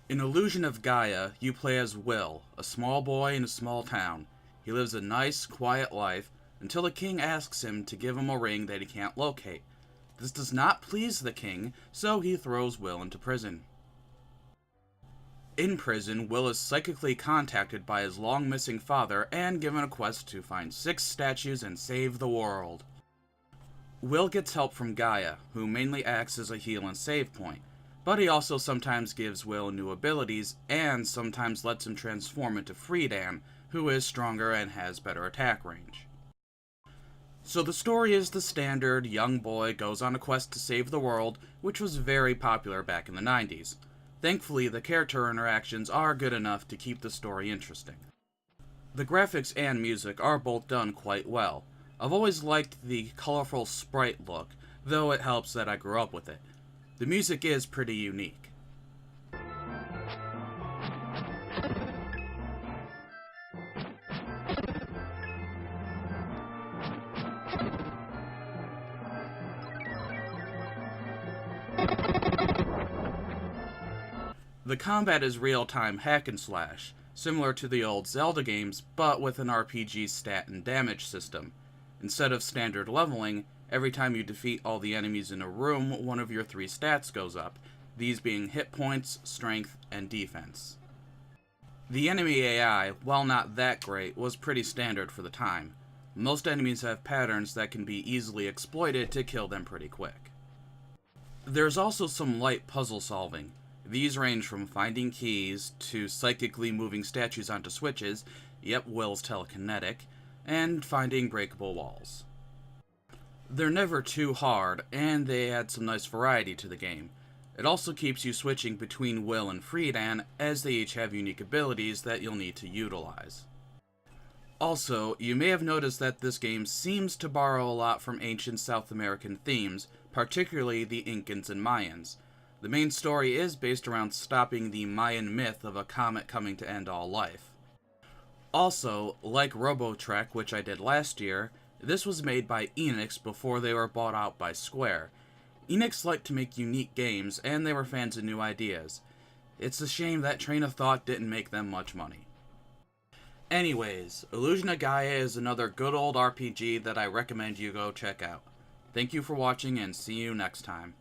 In Illusion of Gaia, you play as Will, a small boy in a small town. He lives a nice, quiet life until the king asks him to give him a ring that he can't locate. This does not please the king, so he throws Will into prison. In prison, Will is psychically contacted by his long-missing father and given a quest to find 6 statues and save the world. Will gets help from Gaia, who mainly acts as a heal and save point, but he also sometimes gives Will new abilities and sometimes lets him transform into Friedan, who is stronger and has better attack range. So the story is the standard young boy goes on a quest to save the world, which was very popular back in the 90s. Thankfully, the character interactions are good enough to keep the story interesting. The graphics and music are both done quite well. I've always liked the colorful sprite look, though it helps that I grew up with it. The music is pretty unique. The combat is real-time hack and slash, similar to the old Zelda games, but with an RPG stat and damage system. Instead of standard leveling, every time you defeat all the enemies in a room, one of your 3 stats goes up, these being hit points, strength, and defense. The enemy AI, while not that great, was pretty standard for the time. Most enemies have patterns that can be easily exploited to kill them pretty quick. There's also some light puzzle solving. These range from finding keys to psychically moving statues onto switches, yep, Will's telekinetic, and finding breakable walls. They're never too hard, and they add some nice variety to the game. It also keeps you switching between Will and Friedan, as they each have unique abilities that you'll need to utilize. Also, you may have noticed that this game seems to borrow a lot from ancient South American themes, particularly the Incans and Mayans. The main story is based around stopping the Mayan myth of a comet coming to end all life. Also, like Robotrek, which I did last year, this was made by Enix before they were bought out by Square. Enix liked to make unique games, and they were fans of new ideas. It's a shame that train of thought didn't make them much money. Anyways, Illusion of Gaia is another good old RPG that I recommend you go check out. Thank you for watching, and see you next time.